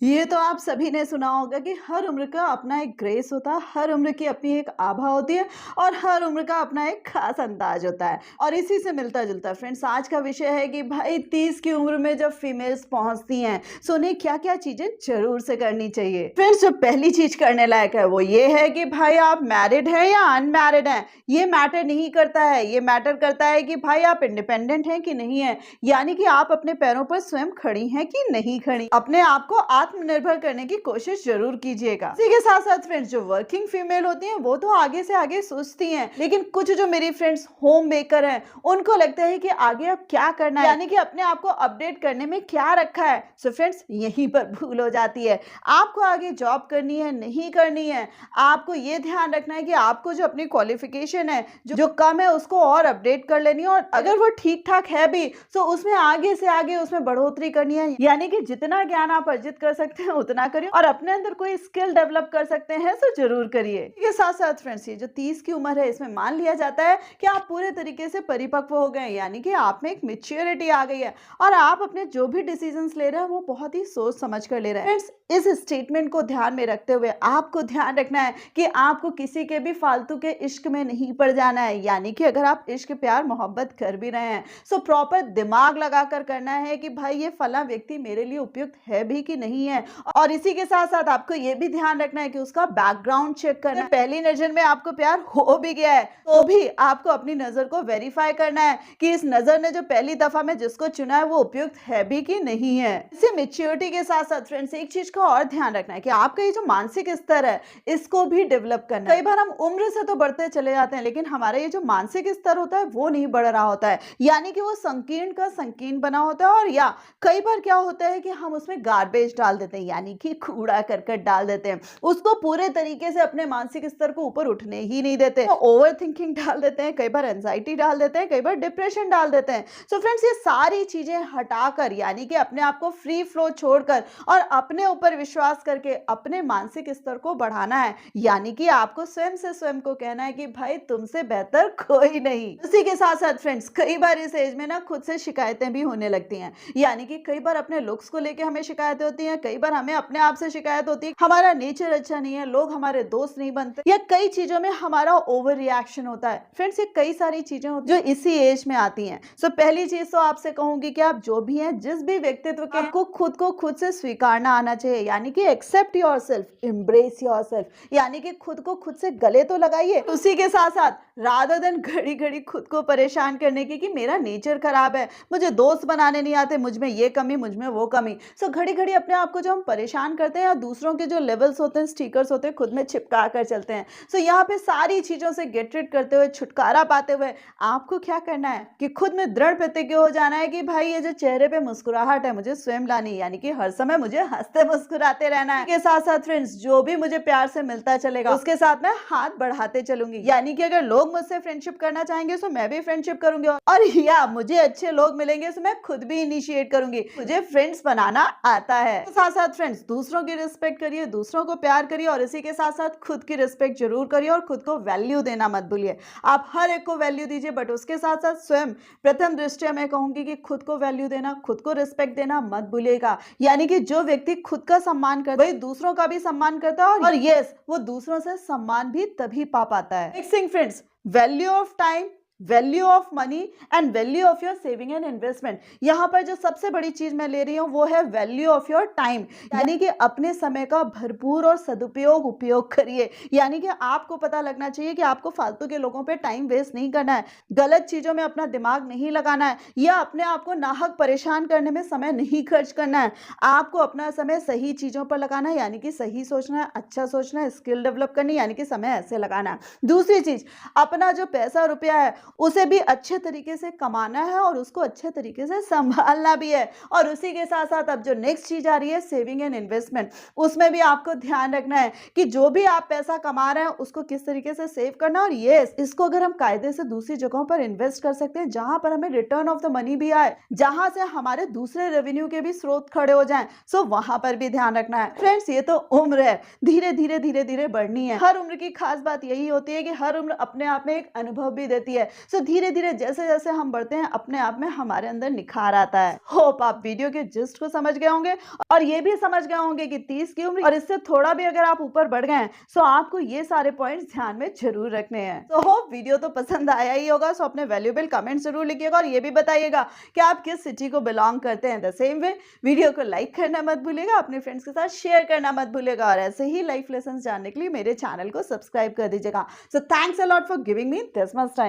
ये तो आप सभी ने सुना होगा कि हर उम्र का अपना एक ग्रेस होता है, हर उम्र की अपनी एक आभा होती है और हर उम्र का अपना एक खास अंदाज होता है। और इसी से मिलता-जुलता फ्रेंड्स आज का विषय है कि भाई 30 की उम्र में जब फीमेल्स पहुंचती हैं, सो उन्हें क्या-क्या चीजें जरूर से करनी चाहिए। फ्रेंड्स जो पहली चीज करने लायक है वो ये है कि भाई आप मैरिड हैं या अनमैरिड हैं, ये मैटर नहीं करता है। ये मैटर करता है कि भाई आप इंडिपेंडेंट हैं कि नहीं है, यानी कि आप अपने पैरों पर स्वयं खड़ी हैं कि नहीं खड़ी। अपने आप को आत्मनिर्भर करने की कोशिश जरूर कीजिएगा। इसी के साथ साथ फ्रेंड्स जो वर्किंग फीमेल होती हैं वो तो आगे से आगे सोचती हैं, लेकिन कुछ जो मेरी फ्रेंड्स होम मेकर हैं उनको लगता है कि आगे अब क्या करना है, यानी कि अपने आप को अपडेट करने में क्या रखा है। सो फ्रेंड्स यहीं पर भूल हो जाती है। आपको आगे जॉब करनी है नहीं करनी है, आपको ये ध्यान रखना है कि आपको जो अपनी क्वालिफिकेशन है जो कम है उसको और अपडेट कर लेनी है, और अगर वो ठीक ठाक है भी तो उसमें आगे से आगे उसमें बढ़ोतरी करनी है, यानी कि जितना ज्ञान आप अर्जित कर सकते हैं उतना करिए, और अपने अंदर कोई स्किल डेवलप कर सकते हैं तो जरूर करिए। इसके साथ साथ फ्रेंड्स ये जो 30 की उम्र है इसमें मान लिया जाता है कि आप पूरे तरीके से परिपक्व हो गए, यानी कि आप में एक मेच्योरिटी आ गई है और आप अपने जो भी डिसीजंस ले रहे हैं वो बहुत ही सोच समझ कर ले रहे हैं। फ्रेंड्स इस स्टेटमेंट को ध्यान में रखते हुए आपको ध्यान रखना है कि आपको किसी के भी फालतू के इश्क में नहीं पड़ जाना है, यानी कि अगर आप इश्क प्यार मोहब्बत कर भी रहे हैं सो प्रॉपर दिमाग लगाकर करना है कि भाई ये फला व्यक्ति मेरे लिए उपयुक्त है भी कि नहीं है। और इसी के साथ साथ आपको ये भी ध्यान रखना है कि उसका बैकग्राउंड चेक करना है। पहली नजर में आपको प्यार हो भी गया है तो भी आपको अपनी नजर को वेरीफाई करना है कि इस नजर ने जो पहली दफा में जिसको चुना है वो उपयुक्त है भी कि नहीं है। इसे मेच्योरिटी के साथ साथ फ्रेंड्स एक चीज का और ध्यान रखना है कि आपका ये जो मानसिक स्तर है इसको भी डेवलप करना है। कई बार हम उम्र से तो बढ़ते चले जाते हैं लेकिन हमारा ये जो मानसिक स्तर होता है वो नहीं बढ़ रहा होता है, यानी कि वो संकीर्ण का संकीर्ण बना होता है। और या कई बार क्या होता है कि हम उसमें गार्बेज डाल देते हैं, यानी कि कूड़ा करकट डाल देते हैं, उसको पूरे तरीके से अपने मानसिक स्तर को ऊपर उठने ही नहीं देते। तो ओवर थिंकिंग डाल देते हैं, कई बार एंजाइटी डाल देते हैं, कई बार डिप्रेशन डाल देते हैं। सो फ्रेंड्स ये सारी चीजें हटाकर, यानी कि अपने आप को फ्री फ्लो छोड़कर और अपने ऊपर विश्वास करके अपने मानसिक स्तर को बढ़ाना है, यानी कि आपको स्वयं से स्वयं को कहना है कि भाई तुमसे बेहतर कोई नहीं। इसी के साथ साथ फ्रेंड्स कई बार इस एज में ना खुद से शिकायतें भी होने लगती हैं, यानी कि कई बार अपने लुक्स को लेके हमें शिकायतें होती हैं, कई बार हमें अपने आप से शिकायत होती है हमारा नेचर अच्छा नहीं है, लोग हमारे दोस्त नहीं बनते, या कई चीजों में हमारा ओवर रिएक्शन होता है। फ्रेंड्स ये कई सारी चीजें होती हैं जो इसी एज में आती हैं। सो पहली चीज तो आपसे कहूंगी कि आप जो भी हैं जिस भी व्यक्तित्व के, आपको खुद को खुद से स्वीकारना आना चाहिए, यानी कि एक्सेप्ट योरसेल्फ, एम्ब्रेस योरसेल्फ, यानी कि खुद को खुद से गले तो लगाइए। उसी के साथ साथ रादर देन घड़ी घड़ी खुद को परेशान करने की कि मेरा नेचर खराब है, मुझे दोस्त बनाने नहीं आते, मुझ में ये कमी, मुझ में वो कमी। सो घड़ी घड़ी अपने आप को जो हम परेशान करते हैं या दूसरों के जो लेवल्स होते हैं, स्टिकर्स होते हैं, खुद में चिपका कर चलते हैं। सो यहाँ पे सारी चीजों से गेट रिड करते हुए, छुटकारा पाते हुए आपको क्या करना है कि खुद में दृढ़ प्रतिज्ञ हो जाना है कि भाई ये जो चेहरे पे मुस्कुराहट है मुझे स्वयं लानी, यानी कि हर समय मुझे हंसते मुस्कुराते रहना है। इसके साथ साथ फ्रेंड्स जो भी मुझे प्यार से मिलता चलेगा उसके साथ मैं हाथ बढ़ाते चलूंगी, यानी कि अगर लोग मुझसे फ्रेंडशिप करना चाहेंगे तो मैं भी फ्रेंडशिप करूंगी, और या मुझे अच्छे लोग मिलेंगे तो मैं खुद भी इनिशिएट करूंगी, मुझे फ्रेंड्स बनाना आता है। साथ साथ फ्रेंड्स दूसरों की रिस्पेक्ट करिए, दूसरों को प्यार करिए, और इसी के साथ साथ खुद की रिस्पेक्ट जरूर करिए और खुद को वैल्यू देना मत भूलिए। आप हर एक को वैल्यू दीजिए, बट उसके साथ साथ स्वयं प्रथम दृष्टया मैं कहूंगी कि खुद को वैल्यू देना, खुद को रिस्पेक्ट देना मत भूलिएगा, यानी कि जो व्यक्ति खुद का सम्मान करता है वही दूसरों का भी सम्मान करता है, और यस वो दूसरों से सम्मान भी तभी पा पाता है। Next thing friends, value of time, value of money and value of your saving and investment. यहाँ पर जो सबसे बड़ी चीज मैं ले रही हूँ वो है वैल्यू ऑफ योर टाइम, यानी कि अपने समय का भरपूर और सदुपयोग उपयोग करिए, यानी कि आपको पता लगना चाहिए कि आपको फालतू के लोगों पे टाइम वेस्ट नहीं करना है, गलत चीजों में अपना दिमाग नहीं लगाना है, या अपने आप को नाहक परेशान करने में समय नहीं खर्च करना है। आपको अपना समय सही चीजों पर लगाना है, यानी कि सही सोचना है, अच्छा सोचना है, स्किल डेवलप करनी, यानी कि समय ऐसे लगाना है। दूसरी चीज, अपना जो पैसा रुपया है उसे भी अच्छे तरीके से कमाना है और उसको अच्छे तरीके से संभालना भी है। और उसी के साथ साथ अब जो नेक्स्ट चीज आ रही है सेविंग एंड इन्वेस्टमेंट, उसमें भी आपको ध्यान रखना है कि जो भी आप पैसा कमा रहे हैं उसको किस तरीके से सेव करना, और यस इसको अगर हम कायदे से दूसरी जगहों पर इन्वेस्ट कर सकते हैं जहां पर हमें रिटर्न ऑफ द मनी भी आए, जहां से हमारे दूसरे रेवेन्यू के भी स्रोत खड़े हो जाएं, सो वहां पर भी ध्यान रखना है। फ्रेंड्स ये तो उम्र है, धीरे धीरे धीरे धीरे बढ़नी है। हर उम्र की खास बात यही होती है कि हर उम्र अपने आप में एक अनुभव भी देती है, सो धीरे धीरे जैसे जैसे हम बढ़ते हैं अपने आप में हमारे अंदर निखार आता है। होप आप वीडियो के जिस्ट को समझ गए होंगे और ये भी समझ गए होंगे कि 30 की उम्र और इससे थोड़ा भी अगर आप ऊपर बढ़ गए हैं सो आपको ये सारे पॉइंट्स ध्यान में जरूर रखने हैं। तो होप वीडियो तो पसंद आया ही होगा। सो अपने वैल्यूएबल कमेंट जरूर लिखिएगा और ये भी बताइएगा कि आप किस सिटी को बिलोंग करते हैं। द सेम वे वीडियो को लाइक करना मत भूलिएगा, अपने फ्रेंड्स के साथ शेयर करना मत भूलिएगा और ऐसे ही लाइफ लेसन जानने के लिए मेरे चैनल को सब्सक्राइब कर दीजिएगा। So thanks a lot for giving me this much time.